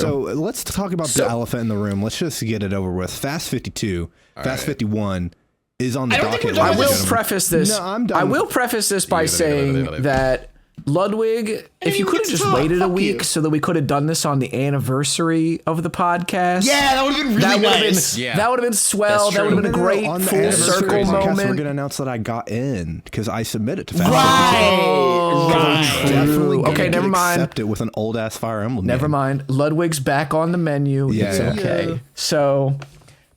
So let's talk about the elephant in the room. Let's just get it over with. Fast 52, Fast 51 is on the docket. I will preface this. No, I'm done. I will preface this by saying that Ludwig, if you could have just waited a week so that we could have done this on the anniversary of the podcast. Yeah, that would have been really nice. That would have been swell. That would have been a great full circle moment. We're gonna announce that I got in because I submitted to Fast. Right. Definitely. Okay, never mind. Accept it with an old ass Fire Emblem. Never mind. Ludwig's back on the menu. Yeah, it's okay. So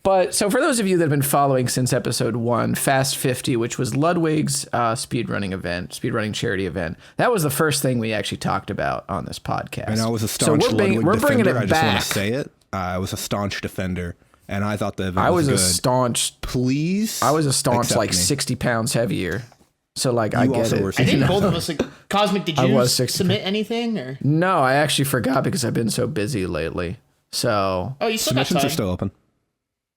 for those of you that have been following since episode 1, Fast 50, which was Ludwig's speedrunning charity event, that was the first thing we actually talked about on this podcast. And I was a staunch Ludwig we're defender. bringing it I just back. want to say it. I was a staunch defender, and I thought the event I was good. a staunch. Please, I was a staunch accept like me. 60 pounds heavier. So like You I get also it. were I think 60 both of us, Cosmic, did you was 60. submit anything? Or? No, I actually forgot because I've been so busy lately. So. Oh, you still got Submissions time. are still open.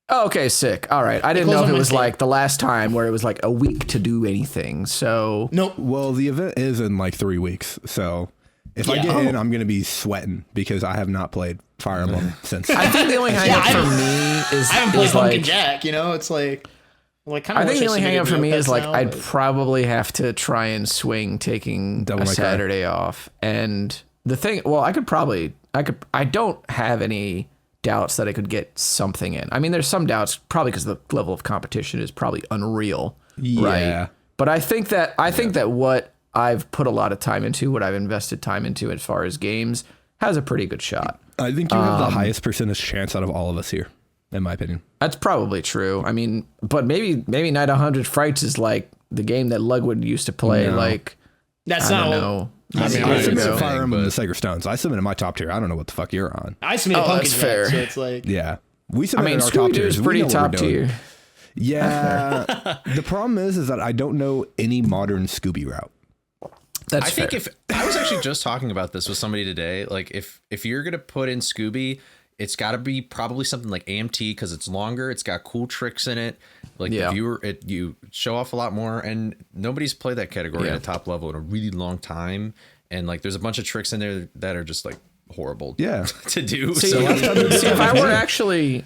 Oh, okay, sick. All right. I didn't close know if on it was Wednesday. like the last time where it was like a week to do anything. So. Nope. Well, the event is in like 3 weeks, so if I get in, I'm gonna be sweating because I have not played Fire Emblem since. I think the only hang up for me is I haven't played is Pumpkin like, Jack, it's like kind of. I think the only hang up for me is like I'd probably have to try and swing taking Devil a May Cry. Saturday off. And the thing, well, I don't have any doubts that I could get something in. I mean, there's some doubts probably because the level of competition is probably unreal. Yeah. Right. But I think that what I've put a lot of time into, what I've invested time into as far as games, has a pretty good shot. I think you have the highest percentage chance out of all of us here, in my opinion. That's probably true. I mean, but maybe Night 100 Frights is like the game that Ludwig used to play. No. Like, That's I not. don't know. I mean, years I submitted ago. Fire Emblem and the Sacred Stones. I submitted my top tier. I don't know what the fuck you're on. I submitted Pumpkin that's Jack, fair. so it's like. Yeah. We I submitted mean, our top Scooby-Doo tiers. is We pretty know what top we're doing. tier. Yeah. The problem is that I don't know any modern Scooby route. That's I think fair. if I was actually just talking about this with somebody today, like if you're gonna put in Scooby, it's got to be probably something like AMT because it's longer, it's got cool tricks in it. Like Yeah. the viewer, you show off a lot more, and nobody's played that category at a top level in a really long time. And like, there's a bunch of tricks in there that are just like horrible, to do. See, So if I were actually.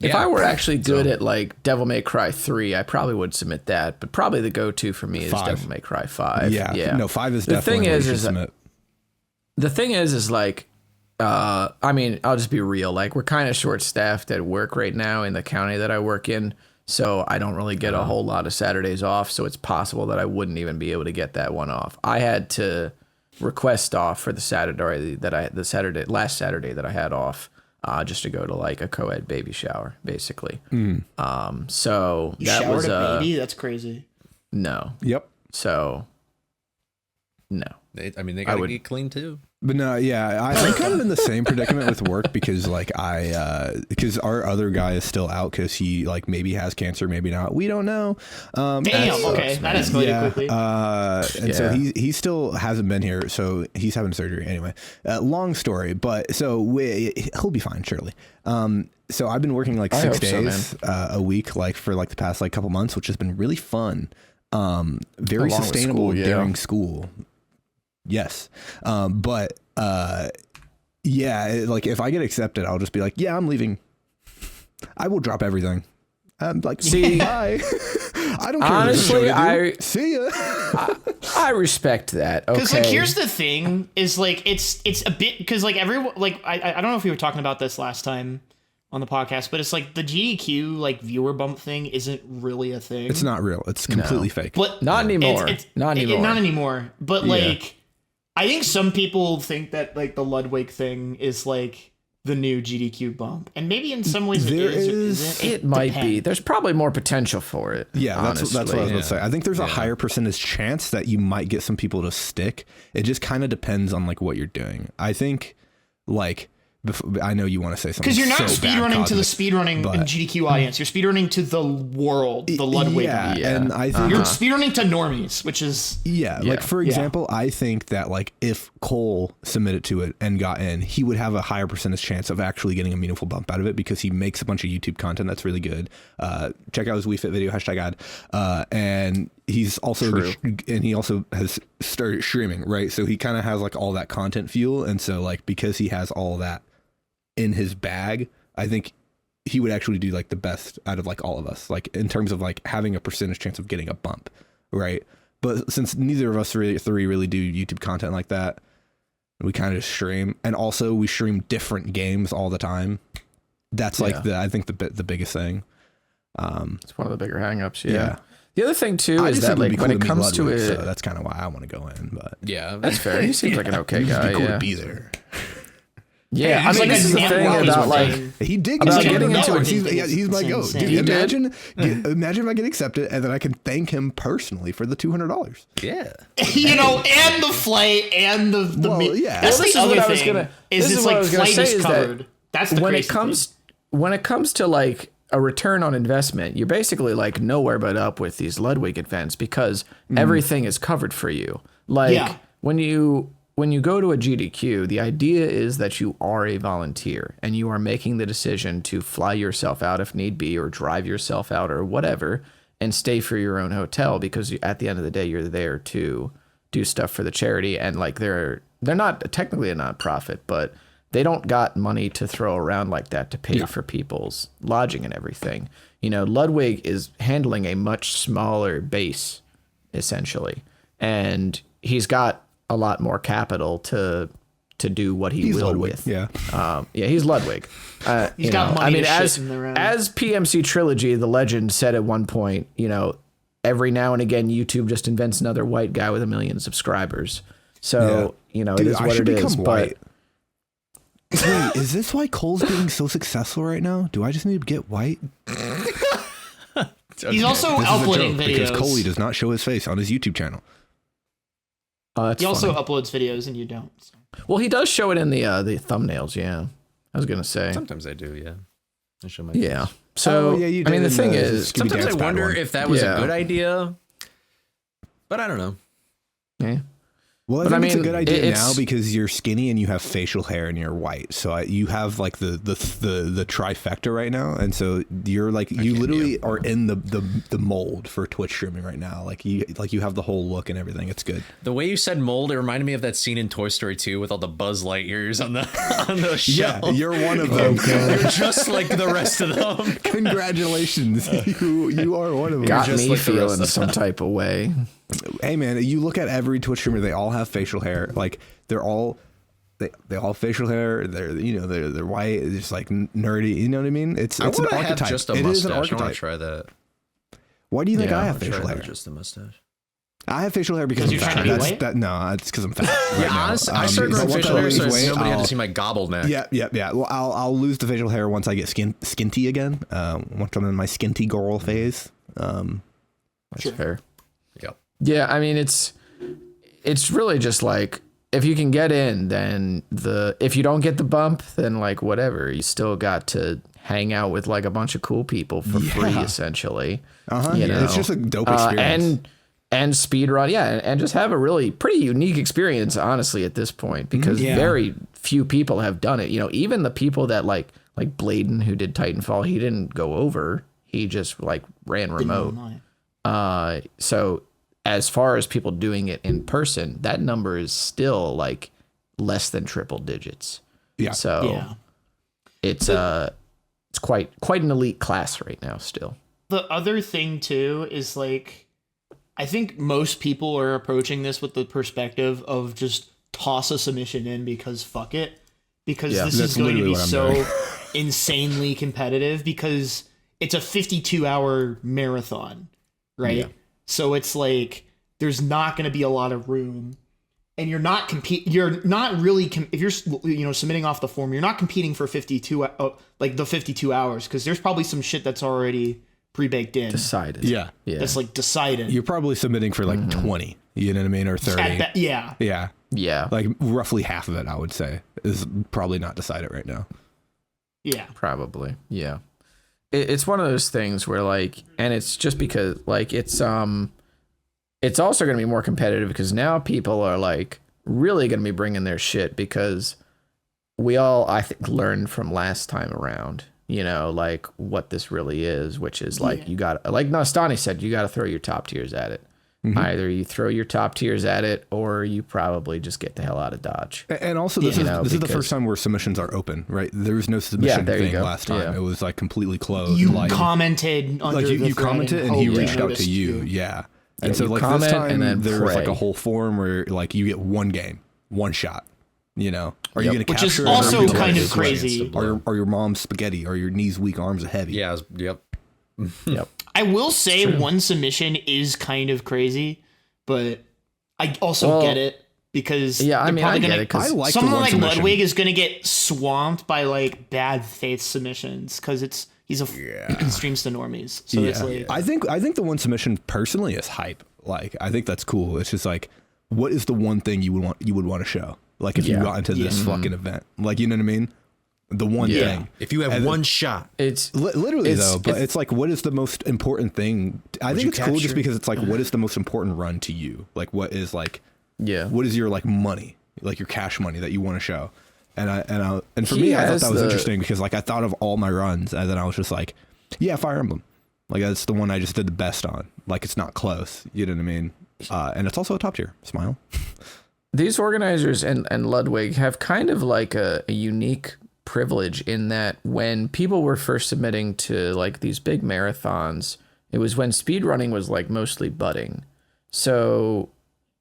If I were actually good at like Devil May Cry 3, I probably would submit that. But probably the go-to for me is 5. Devil May Cry 5. Yeah. No, 5 is The definitely thing what is, you should is submit. the thing is like, I mean, I'll just be real. Like, we're kind of short-staffed at work right now in the county that I work in. So I don't really get a whole lot of Saturdays off. So it's possible that I wouldn't even be able to get that one off. I had to request off for the Saturday last Saturday that I had off. Just to go to like a co-ed baby shower, basically. So You that showered was a baby? That's crazy. no. Yep. So no. they gotta would- get clean too. But no, yeah, I'm kind of in the same predicament with work because like because our other guy is still out because he like maybe has cancer, maybe not. We don't know. Damn. Okay, that escalated quickly. And so he still hasn't been here, so he's having surgery anyway. Long story, but so he'll be fine surely. So I've been working like 6 days a week, like for like the past like couple months, which has been really fun. Very Along with sustainable school, yeah. during school. Yes. But yeah, like if I get accepted, I'll just be like, yeah, I'm leaving. I will drop everything. I'm like, See, bye. I don't care. honestly, See ya. I respect that. Okay. Because like, here's the thing: is like it's a bit because like everyone like I don't know if we were talking about this last time on the podcast, but it's like the GDQ like viewer bump thing isn't really a thing. It's not real. It's completely fake. But Not anymore. Not anymore. But like, I think some people think that like the Ludwig thing is like the new GDQ bump, and maybe in some ways There it is. is- It might be. depends. There's probably more potential for it. Yeah, that's what I was honestly. going to say. I think there's a higher percentage chance that you might get some people to stick. It just kind of depends on like what you're doing. I think like I know you want to say something Because you're not so bad, speedrunning to the Cosmic, speedrunning but- and GDQ audience. You're speedrunning to the world, the Ludwig. Yeah, Yeah. and I think You're speedrunning to normies, which is like for example, I think that like if Cole submitted to it and got in, he would have a higher percentage chance of actually getting a meaningful bump out of it because he makes a bunch of YouTube content that's really good. Check out his Wii Fit video #ad, and he's also and he also has started streaming, right? So he kind of has like all that content fuel, and so like because he has all that in his bag, I think he would actually do like the best out of like all of us, like in terms of like having a percentage chance of getting a bump, right? But since neither of us three really do YouTube content like that, we kind of stream, and also we stream different games all the time. That's like I think the biggest thing. It's one of the bigger hangups. Yeah. The other thing too is that like when it comes to it, so that's kind of why I want to go in. But yeah, that's fair. He seems like an okay guy. It'd be cool to be there. Yeah, I mean, this is the thing about like he did get into it. He's my goat, dude. Imagine if I get accepted and then I can thank him personally for the $200. Yeah, and the flight and the yeah. That's the other thing. Is it's like flight is covered. That's the when it comes to like a return on investment, you're basically like nowhere but up with these Ludwig events because everything is covered for you. Like when you go to a GDQ, the idea is that you are a volunteer and you are making the decision to fly yourself out if need be, or drive yourself out or whatever, and stay for your own hotel because at the end of the day, you're there to do stuff for the charity. And like they're not technically a nonprofit, but they don't got money to throw around like that to pay for people's lodging and everything. Ludwig is handling a much smaller base essentially, and he's got a lot more capital to do what he's will Ludwig. with. He's Ludwig. He's got money to as shit around. As PMC Trilogy, the legend said at one point, every now and again YouTube just invents another white guy with 1 million subscribers. So Dude, it is what it is. White. Wait, is this why Cole's being so successful right now? Do I just need to get white? He's also uploading videos because Coley does not show his face on his YouTube channel. He also uploads videos and you don't. So. Well, he does show it in the thumbnails. Yeah, I was gonna say. Sometimes I do. Yeah, I show my face. So you did. I mean, the thing is, sometimes I wonder if that was a good idea, but I don't know. Yeah. Well, I think it's a good idea now because you're skinny and you have facial hair and you're white. So you have like the trifecta right now, and so you're like you literally are in the mold for Twitch streaming right now. Like you have the whole look and everything. It's good. The way you said mold, it reminded me of that scene in Toy Story 2 with all the Buzz Lightyears on the shelf. Yeah, you're one of them. You're just like the rest of them. Congratulations, you are one of them. Got just me like the feeling rest of some type of way. Hey man, you look at every Twitch streamer; they all have facial hair. Like they all have facial hair. They're white. It's just like nerdy. You know what I mean? It's an archetype. Just a it mustache. is an archetype. I want to try that. Why do you think I have facial hair? Just a mustache. I have facial hair because I'm you're fat. trying to be white? No, it's because I'm fat. Right now. Honestly, I started growing facial hair, so nobody had to see my gobble neck. Yeah. Well, I'll lose the facial hair once I get skinty again. Once I'm in my skinty girl phase. That's fair. Yep. Yeah, I mean it's really just like if you can get in, then if you don't get the bump, then like whatever, you still got to hang out with like a bunch of cool people for free essentially. It's just a dope experience. And speed run, and just have a really pretty unique experience, honestly, at this point, because very few people have done it. Even the people that like Bladen, who did Titanfall, he didn't go over. He just like ran remote. So as far as people doing it in person, that number is still like less than triple digits. Yeah. So it's quite an elite class right now still. The other thing too is like, I think most people are approaching this with the perspective of just toss a submission in because fuck it. Because this is going to be so insanely competitive because it's a 52-hour marathon, right? Yeah. So it's like there's not going to be a lot of room, and you're not really if you're submitting off the form, you're not competing for 52 the 52 hours because there's probably some shit that's already pre-baked in. Decided. Yeah. That's like decided. You're probably submitting for like 20, you know what I mean? Or 30. Yeah. Like roughly half of it, I would say, is probably not decided right now. Yeah. Probably. Yeah. It's one of those things where like, and it's just because like it's also going to be more competitive because now people are like really going to be bringing their shit because we all, I think, learned from last time around, like what this really is, which is like you got, like Nastani said, you got to throw your top tiers at it. Either you throw your top tiers at it, or you probably just get the hell out of Dodge. And also, this is the first time where submissions are open, right? There was no submission thing last time. Yeah. It was like completely closed. You commented under you commented, and he reached out to you. Yeah. And so like this time, there's like a whole forum where like you get one game, one shot. You know, are you going to capture? Which is also kind of crazy. Are your mom's spaghetti? Are your knees weak, arms heavy? Yeah. Yep. I will say one submission is kind of crazy, but I also get it because I get it. Someone like Ludwig is going to get swamped by like bad faith submissions because he's a streams to normies. So it's like I think the one submission personally is hype. Like I think that's cool. It's just like, what is the one thing you would want to show? Like if you got into this fucking event, like you know what I mean. The one thing. If you have one shot. It's literally though, but it's like, what is the most important thing? I think it's cool just because it's like, what is the most important run to you? Like what is like, what is your like money, like your cash money that you want to show? And for me, I thought that was interesting because like I thought of all my runs and then I was just like, Fire Emblem. Like that's the one I just did the best on. Like it's not close. You know what I mean? And it's also a top tier. Smile. These organizers and Ludwig have kind of like a unique privilege in that when people were first submitting to like these big marathons, it was when speedrunning was like mostly budding. So,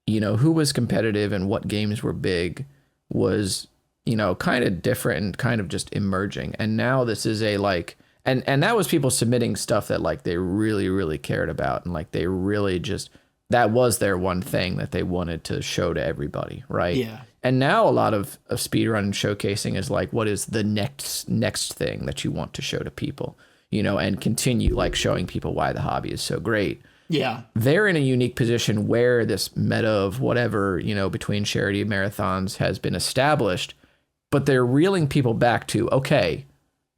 you know, who was competitive and what games were big was, you know, kind of different and kind of just emerging. And now this is a like, and that was people submitting stuff that like they really, really cared about. And like they really just, that was their one thing that they wanted to show to everybody. Right. Yeah. And now a lot of speedrun showcasing is like, what is the next thing that you want to show to people, you know, and continue like showing people why the hobby is so great. Yeah. They're in a unique position where this meta of whatever, you know, between charity marathons has been established, but they're reeling people back to, okay,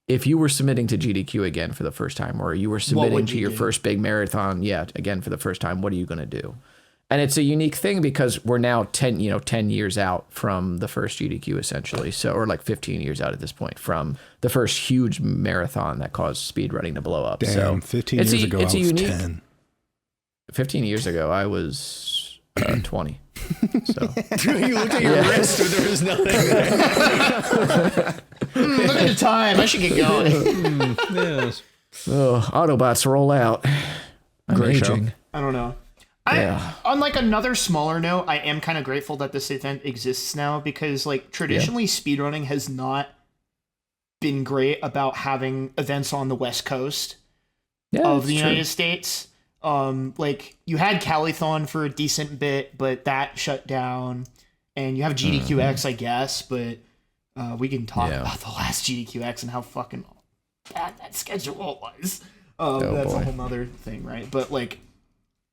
if you were submitting to GDQ again for the first time, or you were submitting to your first big marathon, again for the first time, what are you going to do? And it's a unique thing because we're now 10 years out from the first GDQ essentially. So, or like 15 years out at this point from the first huge marathon that caused speedrunning to blow up. Damn, so 15 years ago I was 10. 15 years ago I was 20. So you look at your wrist and there was nothing there. Look at the time. I should get going. Yes. Oh, Autobots roll out. I'm Great aging. show. I don't know. On like another smaller note, I am kind of grateful that this event exists now because like traditionally speedrunning has not been great about having events on the West Coast of the United States. Like you had Calithon for a decent bit, but that shut down, and you have GDQX, I guess, but we can talk about the last GDQX and how fucking bad that schedule was. That's a whole nother thing, right? But like,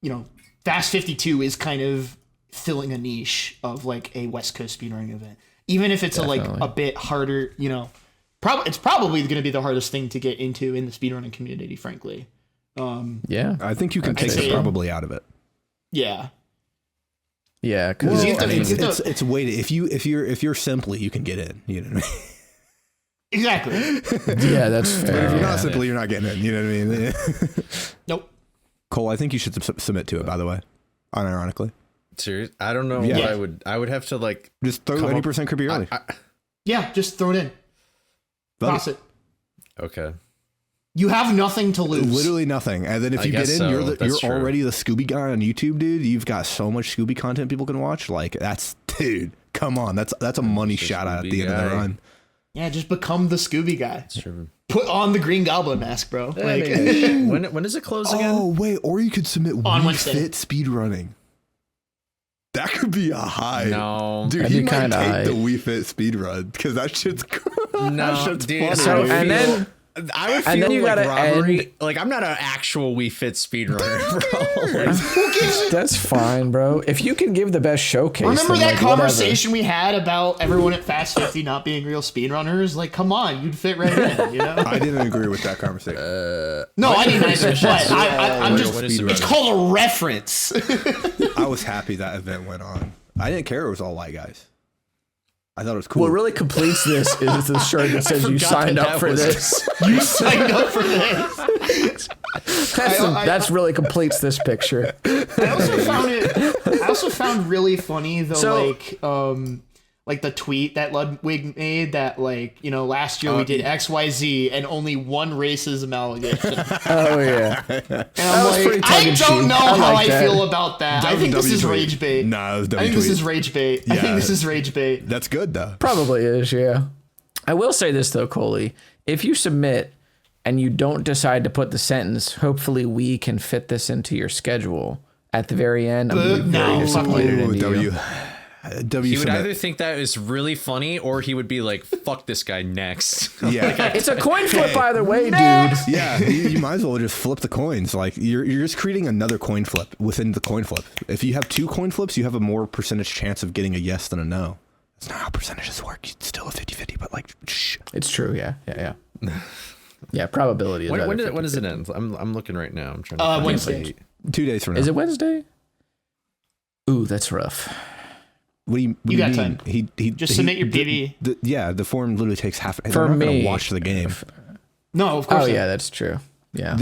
you know, Fast52 is kind of filling a niche of like a West Coast speedrunning event, even if it's a bit harder. You know, it's probably going to be the hardest thing to get into in the speedrunning community, frankly. I think you can take it probably out of it. Yeah. Yeah, because it's weighted. If you're simply, you can get in. You know what I mean? Exactly. Yeah, that's fair. But if you're not simply, you're not getting in. You know what I mean? Nope. Cole, I think you should submit to it. By the way, unironically. Serious? I don't know what I would have to like. Just throw 80% could be early. Yeah, just throw it in. Toss it. Okay. You have nothing to lose. Literally nothing. And then if you get in, you're already the Scooby guy on YouTube, dude. You've got so much Scooby content people can watch. Like dude, come on. That's a money shot at the end of the run. Yeah, just become the Scooby guy. That's true. Put on the Green Goblin mask, bro. Like, when does it close again? Oh wait, or you could submit on Wii Fit speedrunning. That could be a high. No, dude, he might take the Wii Fit speedrun because that shit's dude. So and then. I would feel like robbery. Like I'm not an actual Wii Fit speedrunner, bro. That's fine, bro. If you can give the best showcase. Remember that conversation we had about everyone at Fast 50 not being real speedrunners? Like, come on, you'd fit right in. You know? I didn't agree with that conversation. No, I didn't either. But I'm just. It's called a reference. I was happy that event went on. I didn't care. It was all white guys. I thought it was cool. What really completes this is the shirt that says you signed up for this. You signed up for this. That's really completes this picture. I also found really funny like the tweet that Ludwig made that last year we did XYZ and only one racism allegation. Oh yeah. And I'm like, I don't know how I feel about that. I think this is rage bait. Nah, it was I think this is rage bait. I think this is rage bait. That's good though. Probably is, yeah. I will say this though, Coley. If you submit and you don't decide to put the sentence, hopefully we can fit this into your schedule at the very end, I'm gonna be very disappointed in you. He would either think that is really funny or he would be like, fuck this guy next. Yeah. It's a coin flip either way, dude. Yeah, you might as well just flip the coins. Like you're just creating another coin flip within the coin flip. If you have 2 coin flips, you have a more percentage chance of getting a yes than a no. That's not how percentages work. It's still a 50-50, but like shh. It's true, yeah. Yeah, probability is when does it end? I'm looking right now. I'm trying to Wednesday. 2 days from now. Is it Wednesday? Ooh, that's rough. What do you got mean? time. He submit your PB. The form literally takes half. For I'm not me, gonna watch the game. No, of course. Oh yeah, that's true. Yeah,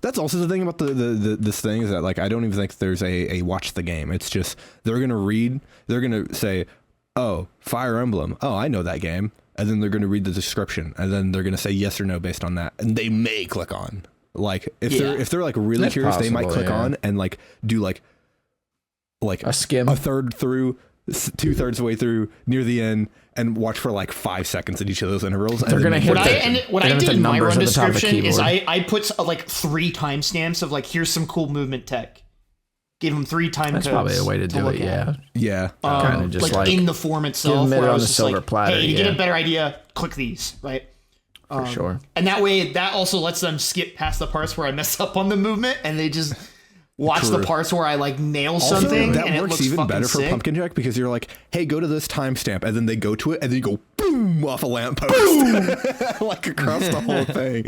that's also the thing about this thing is that like I don't even think there's a watch the game. It's just they're gonna say, oh, Fire Emblem. Oh, I know that game, and then they're gonna read the description, and then they're gonna say yes or no based on that, and they may click on. Like if they're like really curious, they might click on and like do like a skim, a third through, 2/3 way through, near the end, and watch for like 5 seconds at each of those intervals. They're gonna hit. What I do in my run description is I put like 3 timestamps of like here's some cool movement tech. Give them 3 time codes. That's probably a way to do it. Yeah. Kind of just like in the form itself. Where I on was the just silver like, platter. Hey, to get a better idea, click these, right? For sure. And that way, that also lets them skip past the parts where I mess up on the movement, and they just watch the parts where I like nail something. That and works it even better sick. for Pumpkin Jack because you're like, hey, go to this timestamp, and then they go to it, and then you go boom off a lamppost, like across the whole thing.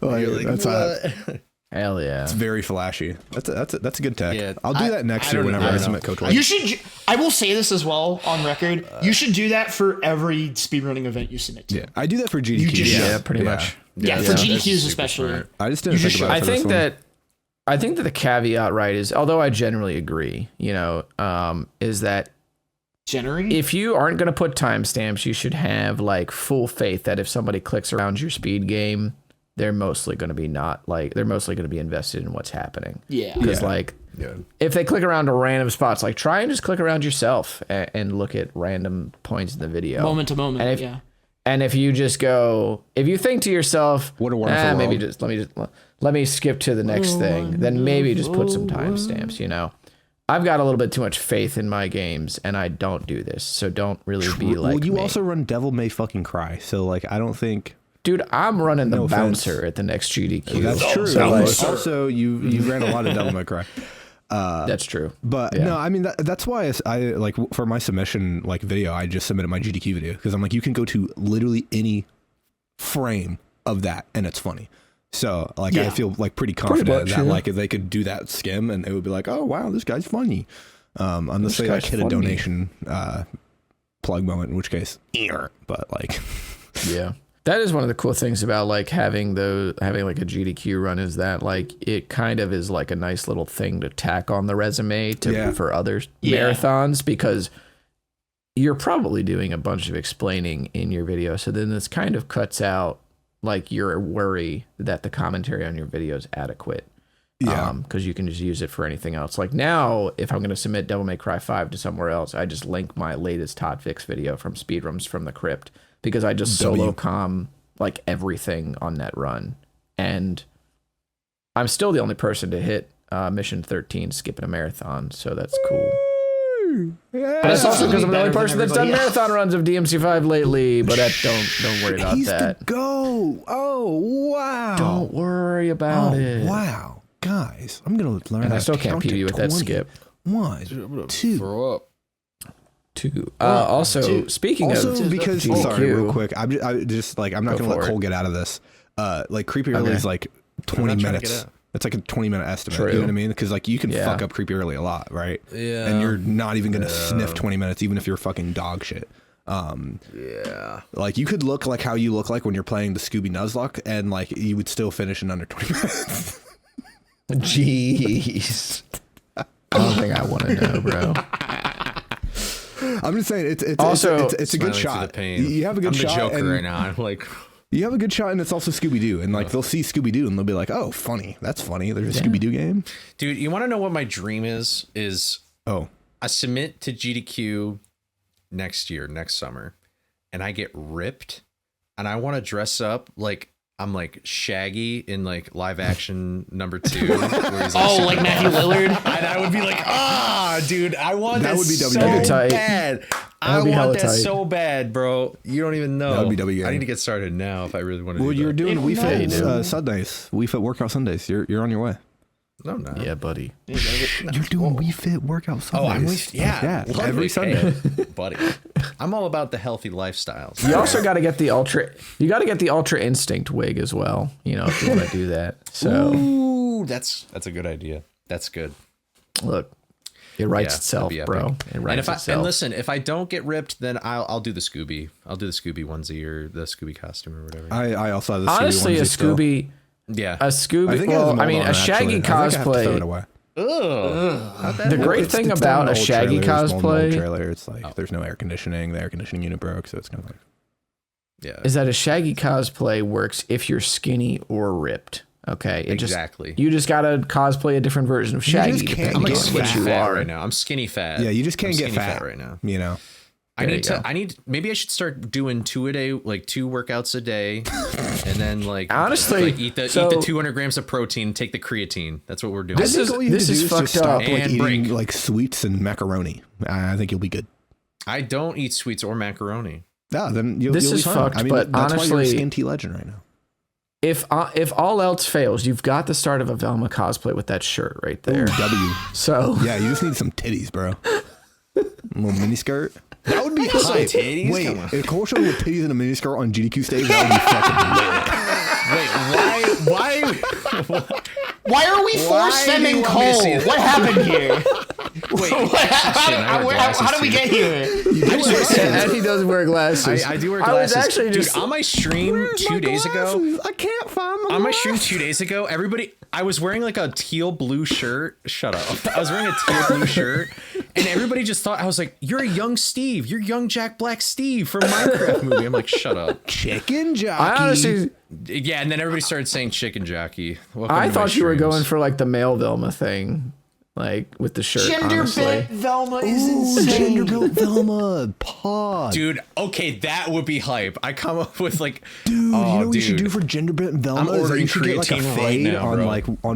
Like, that's what. Hell yeah! It's very flashy. That's a good tech. Yeah, I'll do that next year whenever I submit Coach One. You should. I will say this as well on record. You should do that for every speedrunning event you submit to. Yeah, I do that for GDQ. Pretty much. Yeah, for GDQs especially. I just didn't think about it. I think that the caveat, right, is although I generally agree, is that if you aren't going to put timestamps, you should have like full faith that if somebody clicks around your speed game, they're mostly going to be invested in what's happening. Yeah. Because if they click around to random spots, like try and just click around yourself and look at random points in the video. Moment to moment. And if you just go, if you think to yourself, what a wonderful maybe world. let me skip to the next thing, then maybe just put some timestamps, I've got a little bit too much faith in my games and I don't do this. So don't really be like Well, you me. also run Devil May fucking Cry. So like, I don't think... Dude, I'm running the bouncer at the next GDQ. That's true. So also, you ran a lot of Devil May Cry. That's true. But no, I mean, that's why I like for my submission like video, I just submitted my GDQ video because I'm like, you can go to literally any frame of that and it's funny. So like, I feel like pretty confident that like if they could do that skim and it would be like, oh wow, this guy's funny. Unless they like hit a donation plug moment, in which case, but like, yeah. That is one of the cool things about like having like a GDQ run is that like it kind of is like a nice little thing to tack on the resume for other marathons because you're probably doing a bunch of explaining in your video. So then this kind of cuts out like your worry that the commentary on your video is adequate. Yeah. Because you can just use it for anything else. Like now, if I'm going to submit Devil May Cry 5 to somewhere else, I just link my latest hotfix video from Speedrums from the Crypt. Because I just solo comm like everything on that run. And I'm still the only person to hit mission 13 skipping a marathon. So that's cool. Yeah. But it's also because I'm the only person that's done marathon runs of DMC5 lately. But don't worry about that. Go. Oh, wow. Don't worry about it. Wow. Guys, I'm going to learn and I still can't PB with that skip. 1, 2. Throw up. Speaking of because GDQ, sorry, real quick, I'm just like I'm not gonna let Cole get out of this. Like Creepy Early is like 20 minutes. It's like a 20-minute estimate. True. You know what I mean? Because like you can fuck up Creepy Early a lot, right? Yeah. And you're not even gonna sniff 20 minutes, even if you're fucking dog shit. Yeah. Like you could look like how you look like when you're playing the Scooby Nuzlocke, and like you would still finish in under 20 minutes. Jeez. I don't think I want to know, bro. I'm just saying it's also it's a good shot. You have a good shot. I'm the Joker right now. I'm like, you have a good shot, and it's also Scooby Doo, and like they'll see Scooby Doo, and they'll be like, "Oh, funny, that's funny." There's a Scooby Doo game, dude. You want to know what my dream is? I submit to GDQ next summer, and I get ripped, and I want to dress up like I'm like Shaggy in like live action number 2. Where he's like Matthew Lillard. And I would be like, dude, I want that would be so tight. bad. I want that so bad, bro. You don't even know. That would be W. I need to get started now if I really want to. Well, do you're that. doing Wii Fit Sundays. Wii Fit workout Sundays. You're on your way. No, I'm not. Yeah, buddy. You're doing Wii Fit workout Sundays. Oh, I'm with every Sunday, buddy. I'm all about the healthy lifestyles. You also got to get the ultra. You got to get the Ultra Instinct wig as well. You know, if you want to do that. So, ooh, that's a good idea. That's good. Look, it writes itself, bro. It writes itself. And listen, if I don't get ripped, then I'll do the Scooby. I'll do the Scooby onesie or the Scooby costume or whatever. I also have the honestly Scooby a Scooby. Still. Yeah, a Scooby. Well, I mean, a Shaggy cosplay. The great thing about a Shaggy cosplay trailer, it's like there's no air conditioning. The air conditioning unit broke, so it's kind of like is that a Shaggy cosplay works if you're skinny or ripped. Okay, exactly. You just gotta cosplay a different version of Shaggy. I'm like skinny fat right now. I'm skinny fat. Yeah, you just can't get fat right now. You know. Maybe I should start doing 2 a day, like 2 workouts a day, and then like honestly, eat the 200 grams of protein, take the creatine. That's what we're doing. This is fucked up. Like and eating like sweets and macaroni. I think you'll be good. I don't eat sweets or macaroni. No, then you'll this be is fine. fucked. I mean, but that's honestly, why you're a Skin T legend right now. If all else fails, you've got the start of a Velma cosplay with that shirt right there. Ooh, W. So yeah, you just need some titties, bro. A little mini skirt. That would be hype. Titties? Wait, a Cole show with titties and a mini skirt on GDQ stage, that would be fucking lit. Wait, why are we force femming Cole? What happened here? Wait, how did we get here? and he does wear glasses. I do wear glasses. I was actually just on my stream 2 days ago. I can't find my on my stream 2 days ago. I was wearing like a teal blue shirt. Shut up. I was wearing a teal blue shirt, and everybody just thought I was like, "You're a young Steve. You're young Jack Black Steve from Minecraft movie." I'm like, "Shut up, chicken jockey." I honestly, yeah, and then everybody started saying chicken jockey. I thought you were going for like the male Velma thing. Like with the shirt, gender bent Velma is insane. Gender bent Velma, pod. Dude, okay, that would be hype. I come up with like, dude, you know what you should do for gender bent Velma? I'm ordering you should get like a creatine fade right now, on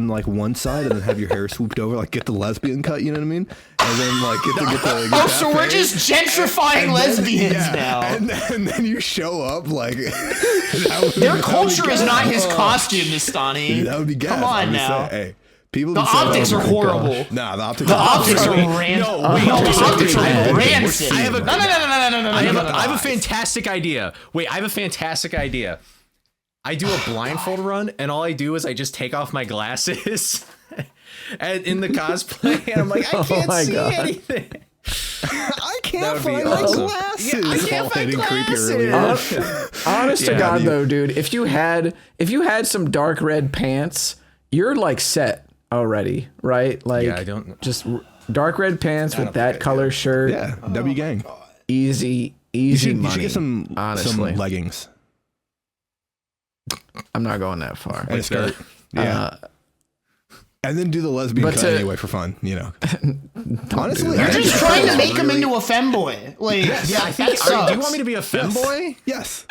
bro. on one side, and then have your hair swooped over, like get the lesbian cut. You know what I mean? And then like get the so we're just gentrifying lesbians now. And then you show up like their culture is not his costume, Nastani. That would be gas. Come on now. Hey. People the optics are horrible. Nah, the optics are rancid. No, the optics are rancid. I have a no. I have a fantastic idea. Wait, I have a fantastic idea. I do a blindfold run, and all I do is I just take off my glasses and in the cosplay, and I'm like, I can't see anything. I can't find my glasses. Yeah, I can't find glasses. Honest to God, though, dude, if you had some dark red pants, you're like set already, right? Like, I don't just dark red pants with that color shirt. Yeah, W gang. Easy money. You should get some leggings. I'm not going that far. And a skirt. Yeah. And then do the lesbian cut anyway for fun, you know. Honestly, you're just trying to make him into a femboy. Like, I think. Do you want me to be a femboy? Yes.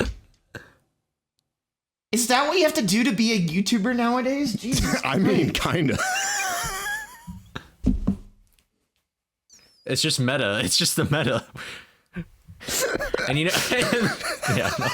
Is that what you have to do to be a YouTuber nowadays? Jesus. I mean, kinda. It's just meta. It's just the meta. And you know, yeah. No.